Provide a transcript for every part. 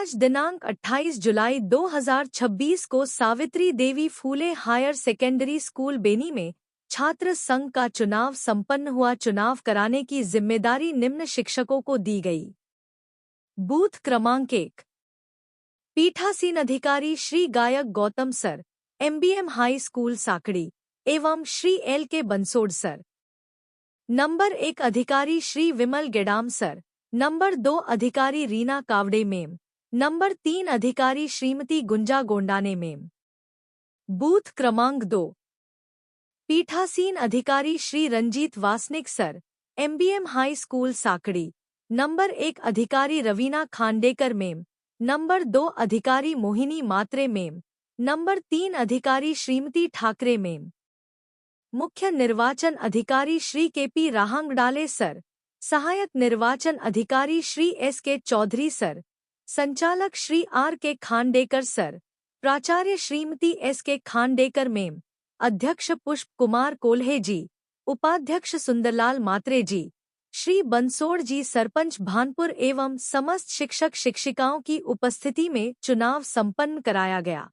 आज दिनांक 28 जुलाई 2026 को Savitri Devi Phule higher secondary school Beni में छात्र संघ का चुनाव संपन्न हुआ। चुनाव कराने की जिम्मेदारी निम्न शिक्षकों को दी गई। बूथ क्रमांक 1 पीठासीन अधिकारी Shri Gayak Gautam sir, MBM high school Sakadi एवं Shri LK Bansod sir. Number 1 अधिकारी श्री विमल गेडाम सर। नंबर 2 अधिकारी रीना कावड़े मेम। नंबर 3 अधिकारी श्रीमती गुंजा गोंडाने मेम। बूथ क्रमांक 2 पीठासीन अधिकारी Shri Ranjeet Wasnik sir, MBM high school Sakadi. Number 1 अधिकारी रवीना खांडेकर मेम। नंबर 2 अधिकारी मोहिनी मात्रे मेम। नंबर 3 अधिकारी श्रीमती ठाकरे मेम। मुख्य निर्वाचन अधिकारी श्री KP राहंगडाले सर, सहायक निर्वाचन अधिकारी श्री SK चौधरी सर, संचालक श्री RK खांडेकर सर, प्राचार्य श्रीमती SK खांडेकर मेम, अध्यक्ष पुष्प कुमार कोल्हे जी, उपाध्यक्ष सुंदरलाल मात्रे जी, श्री बंसोड़ जी, सरपंच भानपुर एवं समस्त शिक्षक शिक्षिकाओं की उपस्थिति में चुनाव संपन्न कराया गया।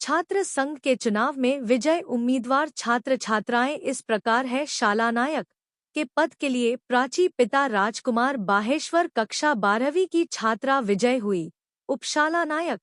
छात्र संघ के चुनाव में विजय उम्मीदवार छात्र छात्राएं इस प्रकार है। शाला नायक के पद के लिए प्राची पिता राजकुमार बाहेश्वर कक्षा 12वीं की छात्रा विजय हुई। उपशाला नायक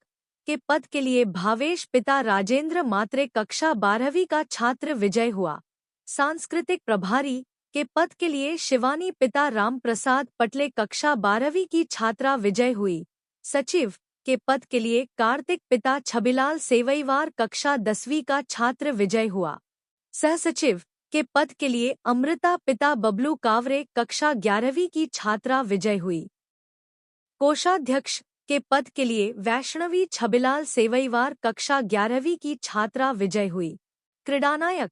के पद के लिए भावेश पिता राजेंद्र मात्रे कक्षा 12वीं का छात्र विजय हुआ। सांस्कृतिक प्रभारी के पद के लिए शिवानी पिता राम प्रसाद पटले कक्षा 12वीं की छात्रा विजय हुई। सचिव के पद के लिए कार्तिक पिता छबिलाल सेवईवार कक्षा 10वीं का छात्र विजय हुआ। सहसचिव के पद के लिए अमृता पिता बबलू कावरे कक्षा 11वीं की छात्रा विजय हुई। कोषाध्यक्ष के पद के लिए वैष्णवी छबिलाल सेवईवार कक्षा 11वीं की छात्रा विजय हुई। क्रीड़ानायक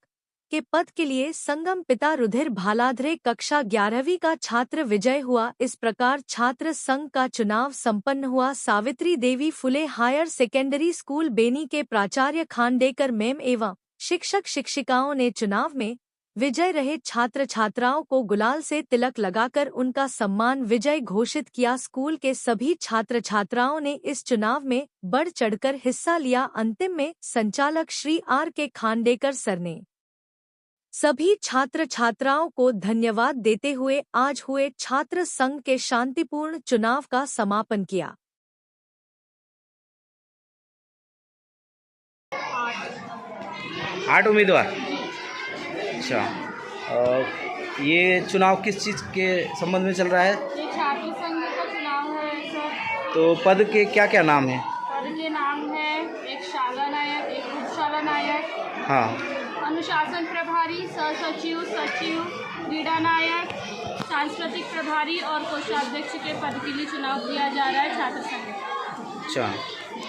के पद के लिए संगम पिता रुधिर भालाधरे कक्षा 11वीं का छात्र विजय हुआ। इस प्रकार छात्र संघ का चुनाव संपन्न हुआ। सावित्री देवी फुले हायर सेकेंडरी स्कूल बेनी के प्राचार्य खांडेकर मेम एवं शिक्षक शिक्षिकाओं ने चुनाव में विजय रहे छात्र छात्राओं को गुलाल से तिलक लगाकर उनका सम्मान विजय घोषित किया। स्कूल के सभी छात्र छात्राओं ने इस चुनाव में बढ़ चढ़कर हिस्सा लिया। अंतिम में संचालक श्री RK खांडेकर सर ने सभी छात्र छात्राओं को धन्यवाद देते हुए आज हुए छात्र संघ के शांतिपूर्ण चुनाव का समापन किया। 8 उम्मीदवार। अच्छा, ये चुनाव किस चीज़ के संबंध में चल रहा है? ये छात्र संघ का चुनाव है सर। तो पद के क्या क्या नाम हैं? पद के नाम है एक शाला नायक, एक उपशाला नायक, हाँ, अनुशासन प्रभारी, सहसचिव, सचिव, क्रीड़ा नायक, सांस्कृतिक प्रभारी और कोषाध्यक्ष के पद के लिए चुनाव किया जा रहा है छात्र संघ। अच्छा,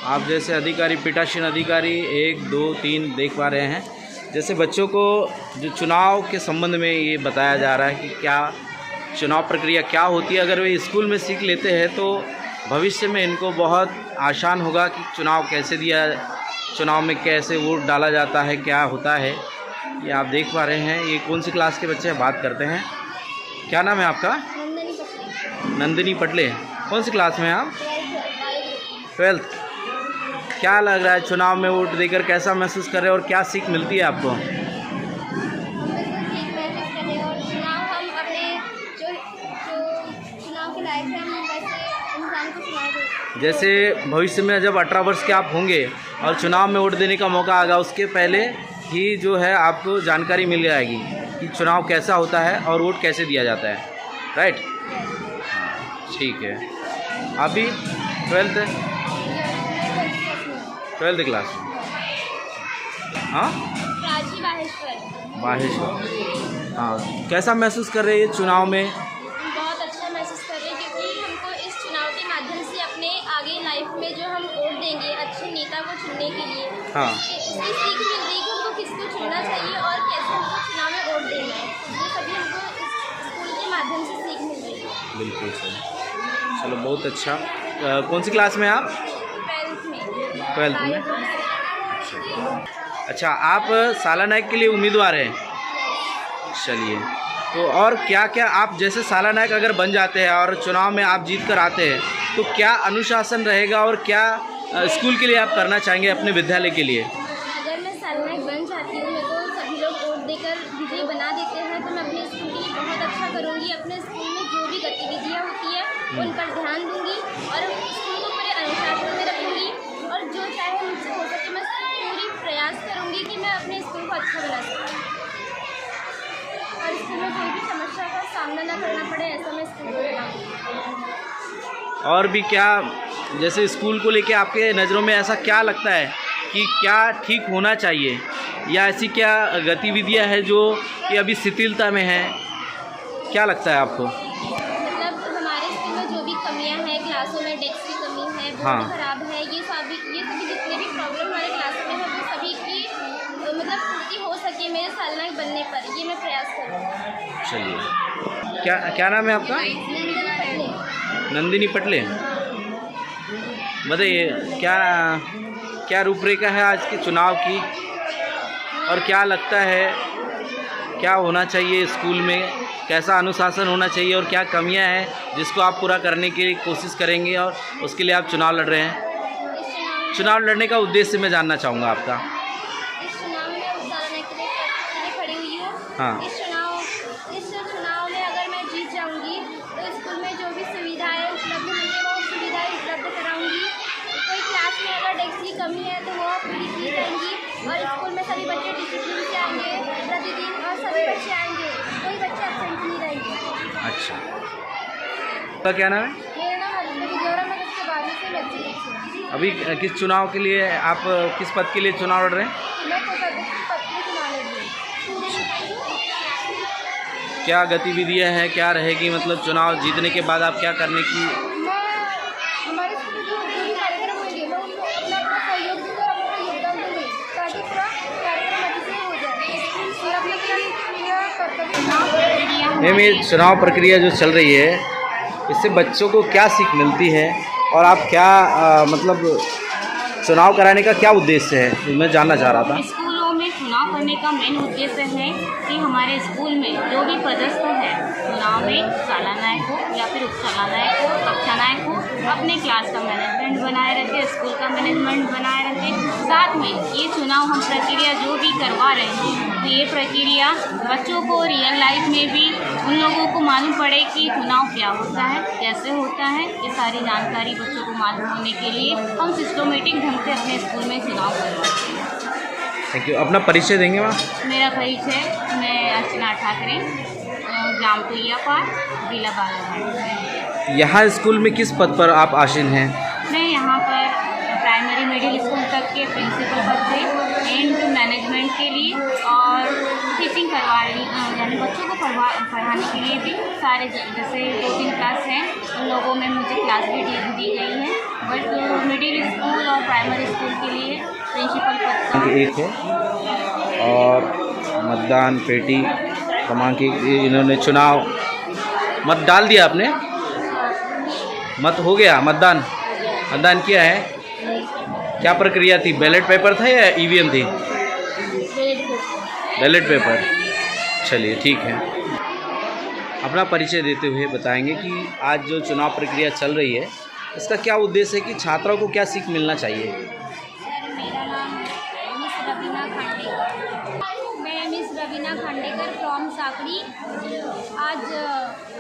आप जैसे अधिकारी पीठासीन अधिकारी 1, 2, 3 देख पा रहे हैं। जैसे बच्चों को जो चुनाव के संबंध में ये बताया जा रहा है कि क्या चुनाव प्रक्रिया क्या होती है। अगर वे स्कूल में सीख लेते हैं तो भविष्य में इनको बहुत आसान होगा कि चुनाव कैसे दिया, चुनाव में कैसे वोट डाला जाता है, क्या होता है। ये आप देख पा रहे हैं। ये कौन सी क्लास के बच्चे हैं, बात करते हैं। क्या नाम है आपका? नंदिनी पटले। कौन सी क्लास में हैं आप? 12th। क्या लग रहा है चुनाव में वोट देकर, कैसा महसूस कर रहे हैं और क्या सीख मिलती है आपको? जैसे भविष्य में जब 18 वर्ष के आप होंगे और चुनाव में वोट देने का मौका आएगा, उसके पहले ही जो है आपको जानकारी मिल जाएगी कि चुनाव कैसा होता है और वोट कैसे दिया जाता है। राइट, ठीक है। अभी 12th क्लास में। हाँ, बाहेश्वर। हाँ, कैसा महसूस कर रहे हैं ये चुनाव में? बहुत अच्छा महसूस कर रहे हैं क्योंकि हमको इस चुनाव के माध्यम से अपने आगे लाइफ में जो हम वोट देंगे अच्छे नेता को चुनने के लिए, हाँ, इसकी सीख मिल रही है कि हमको किसको चुनना चाहिए और कैसे हमको चुनाव में वोट देना है। ये सभी हमको इस स्कूल के माध्यम से सीख मिल रही है। बिल्कुल सही। चलो, बहुत अच्छा। कौन सी क्लास में आप? 12th में। अच्छा, आप साला नायक के लिए उम्मीदवार हैं। चलिए, तो और क्या क्या आप जैसे साला नायक अगर बन जाते हैं और चुनाव में आप जीत कर आते हैं तो क्या अनुशासन रहेगा और क्या स्कूल के लिए आप करना चाहेंगे अपने विद्यालय के लिए? अगर मैं सालनायक बन जाती हूँ, मेरे को सभी लोग वोट देकर विजयी बना देते हैं, तो मैं अपने स्कूल के लिए बहुत अच्छा करूँगी। अपने स्कूल में जो भी गतिविधियाँ होती है उन पर ध्यान दूँगी और स्कूल को पूरे अनुशासन में रखूँगी, और जो चाहे मुझसे हो सके मैं पूरी प्रयास करूँगी कि मैं अपने स्कूल को अच्छा बना सकूँ और स्कूल में कोई भी समस्या का सामना न करना पड़े, ऐसा मैं स्कूल को बनाऊँगी। और भी क्या, जैसे स्कूल को लेके आपके नज़रों में ऐसा क्या लगता है कि क्या ठीक होना चाहिए, या ऐसी क्या गतिविधियां हैं जो कि अभी शिथिलता में हैं, क्या लगता है आपको? मतलब हमारे स्कूल में जो भी कमियां हैं, क्लासों में डेस्क की कमी है, बोर्ड खराब है, ये सभी जितने भी प्रॉब्लम हमारे क्लास में है वो सभी की मतलब पूर्ति हो सके मेरे सालनायक बनने पर, ये मैं प्रयास करूँगी। चलिए, क्या नाम है आपका? नंदिनी पटले। बताइए क्या रूपरेखा है आज के चुनाव की, और क्या लगता है क्या होना चाहिए स्कूल में, कैसा अनुशासन होना चाहिए और क्या कमियां हैं जिसको आप पूरा करने की कोशिश करेंगे और उसके लिए आप चुनाव लड़ रहे हैं? चुनाव लड़ने का उद्देश्य मैं जानना चाहूँगा आपका। इस चुनाव में उतारने के लिए खड़ी हुई हूँ। हाँ। इस चुनाव में अगर मैं जीत जाऊँगी तो स्कूल में जो भी सुविधाएं उपलब्ध होंगी वो सुविधाएं उपलब्ध कराऊँगी। कोई क्लास में अगर डेस्क की कमी है तो वो पूरी की जाएंगी, और स्कूल में सभी बच्चे डिसिप्लिन से आएंगे प्रतिदिन, और सभी बच्चे आएंगे, कोई बच्चे एब्सेंट नहीं रहेंगे। अच्छा, तो क्या नाम है? मेरा नाम विजयवरा, मैं कक्षा 12वीं से लड़की। अभी किस चुनाव के लिए आप, किस पद के लिए चुनाव लड़ रहे हैं? मैं कोषाध्यक्ष के पद में चुनाव लड़ रही हूँ। क्या गतिविधियां हैं, क्या रहेगी, मतलब चुनाव जीतने के बाद आप क्या करने की? मैं हमारे स्कूल में जो भी कार्यक्रम होंगे मैं उनको अपना सहयोग दूँगा और अपना योगदान दूँगी ताकि पूरा कार्यक्रम अच्छे से हो जाए और अपना कर्तव्य। मैम, ये चुनाव प्रक्रिया जो चल रही है इससे बच्चों को क्या सीख मिलती है, और आप क्या मतलब चुनाव कराने का क्या उद्देश्य है, मैं जानना चाह रहा था। स्कूलों में चुनाव करने का मेन उद्देश्य है कि हमारे स्कूल में जो भी पदस्थ है चुनाव में, सालानायक हो या फिर उपसालानायक हो, कक्षा नायक हो, अपने क्लास का मैनेजमेंट बनाए रखे, स्कूल का मैनेजमेंट बनाए रखे। साथ में ये चुनाव हम प्रक्रिया जो भी करवा रहे हैं तो ये प्रक्रिया बच्चों को रियल लाइफ में भी उन लोगों को मालूम पड़े कि चुनाव क्या होता है, कैसे होता है, ये सारी जानकारी बच्चों को मालूम होने के लिए हम सिस्टमेटिक ढंग से अपने स्कूल में चुनाव करवाते हैं। Thank you. अपना परिचय देंगे मैम? मेरा परिचय, मैं अर्चना ठाकरे, जामपुरिया पार, जिला बालाघाट। यहाँ स्कूल में किस पद पर आप आसीन हैं? मैं यहाँ पर प्राइमरी मिडिल स्कूल तक के प्रिंसिपल पद से एंड मैनेजमेंट के लिए और टीचिंग करवा रही, यानी बच्चों को पढ़ाने के लिए भी सारे जैसे 2-3 क्लास हैं उन लोगों में मुझे क्लास भी दी गई है, बट मिडिल स्कूल और प्राइमरी स्कूल के लिए प्रिंसिपल पद एक है। और मतदान पेटी क्रमांक, इन्होंने चुनाव मत डाल दिया, आपने मत हो गया, मतदान किया है। क्या प्रक्रिया थी, बैलेट पेपर था या ईवीएम थी? Ballot paper. चलिए ठीक है। अपना परिचय देते हुए बताएंगे कि आज जो चुनाव प्रक्रिया चल रही है इसका क्या उद्देश्य है कि छात्रों को क्या सीख मिलना चाहिए? मेरा नाम मिस रवीना खांडेकर, मैं मिस रवीना खांडेकर फ्रॉम साकड़ी। आज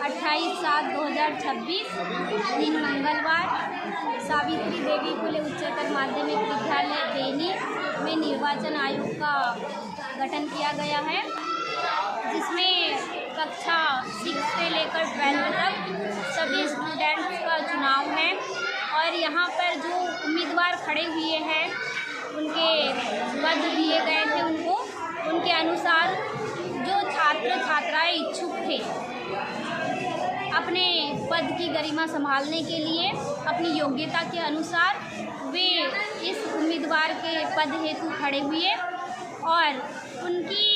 28/7/2026 दिन मंगलवार सावित्री देवी फुले उच्चतर माध्यमिक विद्यालय बेनी में निर्वाचन आयोग का गठन किया गया है, जिसमें कक्षा 6 से लेकर 12 तक सभी स्टूडेंट्स का चुनाव है। और यहाँ पर जो उम्मीदवार खड़े हुए हैं उनके पद दिए गए थे, उनके अनुसार जो छात्र छात्राएं इच्छुक थे अपने पद की गरिमा संभालने के लिए अपनी योग्यता के अनुसार वे इस उम्मीदवार के पद हेतु खड़े हुए, और उनकी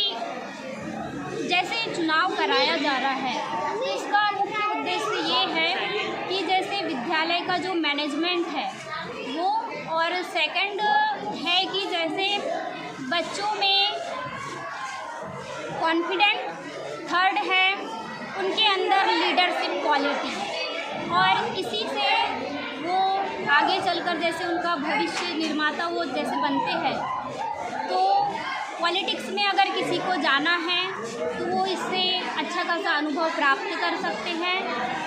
जैसे चुनाव कराया जा रहा है तो इसका मुख्य उद्देश्य ये है कि जैसे विद्यालय का जो मैनेजमेंट है वो, और सेकंड है कि जैसे बच्चों में कॉन्फिडेंट, थर्ड है उनके अंदर लीडरशिप क्वालिटी, और इसी से आगे चलकर जैसे उनका भविष्य निर्माता वो जैसे बनते हैं, तो पॉलिटिक्स में अगर किसी को जाना है तो वो इससे अच्छा खासा अनुभव प्राप्त कर सकते हैं।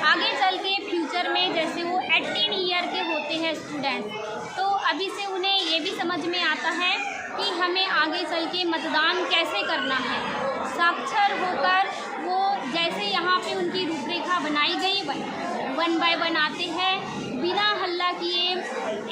आगे चल के फ्यूचर में जैसे वो 18 ईयर के होते हैं स्टूडेंट, तो अभी से उन्हें ये भी समझ में आता है कि हमें आगे चल के मतदान कैसे करना है। साक्षर होकर वो जैसे यहाँ पे उनकी रूपरेखा बनाई गई, वन बाय वन आते हैं, बिना हल्ला किए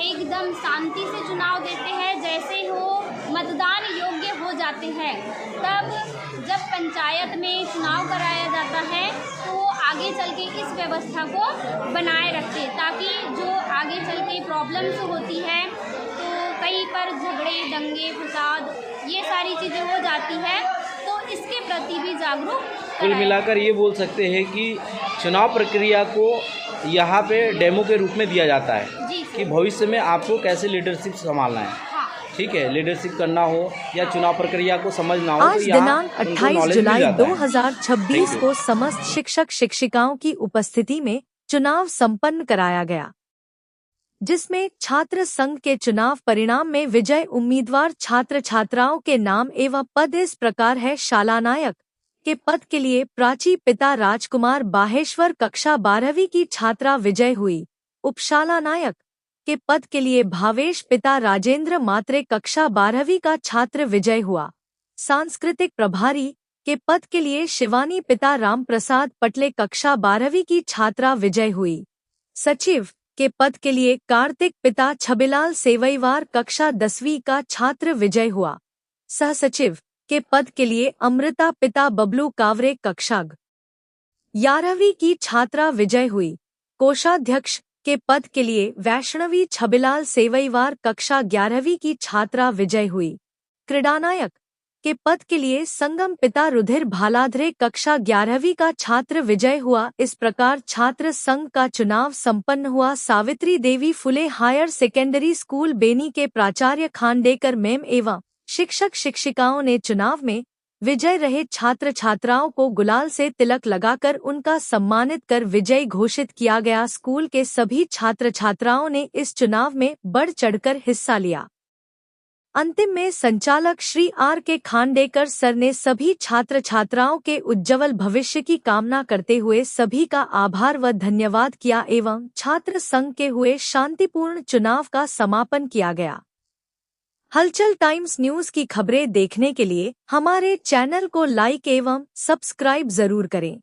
एकदम शांति से चुनाव देते हैं। जैसे वो मतदान योग्य हो जाते हैं, तब जब पंचायत में चुनाव कराया जाता है तो वो आगे चल के इस व्यवस्था को बनाए रखते, ताकि जो आगे चल के प्रॉब्लम्स होती है तो कहीं पर झगड़े, दंगे, फसाद ये सारी चीज़ें हो जाती है, तो इसके प्रति भी जागरूक कुल मिलाकर ये बोल सकते हैं कि चुनाव प्रक्रिया को यहाँ पे डेमो के रूप में दिया जाता है जी कि भविष्य में आपको कैसे लीडरशिप संभालना है। हाँ। ठीक है, लीडरशिप करना हो या चुनाव प्रक्रिया को समझना हो, आज तो यहाँ दिनांक उनको 28 knowledge मिल जुलाई जाता है। 2026 Thank को समस्त शिक्षक शिक्षिकाओं की उपस्थिति में चुनाव संपन्न कराया गया, जिसमें छात्र संघ के चुनाव परिणाम में विजय उम्मीदवार छात्र छात्राओं के नाम एवं पद इस प्रकार है। शालानायक के पद के लिए प्राची पिता राजकुमार बाहेश्वर कक्षा 12वीं की छात्रा विजय हुई। उपशालानायक के पद के लिए भावेश पिता राजेंद्र मात्रे कक्षा 12वीं का छात्र विजय हुआ। सांस्कृतिक प्रभारी के पद के लिए शिवानी पिता रामप्रसाद पटले कक्षा 12वीं की छात्रा विजय हुई। सचिव के पद के लिए कार्तिक पिता छबिलाल सेवईवार कक्षा 10वीं का छात्र विजय हुआ। सहसचिव के पद के लिए अमृता पिता बबलू कावरे कक्षा 11वीं की छात्रा विजय हुई। कोषाध्यक्ष के पद के लिए वैष्णवी छबिलाल सेवईवार कक्षा 11वीं की छात्रा विजय हुई। क्रीडानायक के पद के लिए संगम पिता रुधिर भालाधरे कक्षा 11वीं का छात्र विजय हुआ। इस प्रकार छात्र संघ का चुनाव संपन्न हुआ। सावित्री देवी फुले हायर सेकेंडरी स्कूल बेनी के प्राचार्य खांडेकर मैम एवं शिक्षक शिक्षिकाओं ने चुनाव में विजय रहे छात्र छात्राओं को गुलाल से तिलक लगाकर उनका सम्मानित कर विजयी घोषित किया गया। स्कूल के सभी छात्र छात्राओं ने इस चुनाव में बढ़ चढ़कर हिस्सा लिया। अंतिम में संचालक श्री आर के खांडेकर सर ने सभी छात्र छात्राओं के उज्जवल भविष्य की कामना करते हुए सभी का आभार व धन्यवाद किया एवं छात्र संघ के हुए शांतिपूर्ण चुनाव का समापन किया गया। हलचल टाइम्स न्यूज की खबरें देखने के लिए हमारे चैनल को लाइक एवं सब्सक्राइब जरूर करें।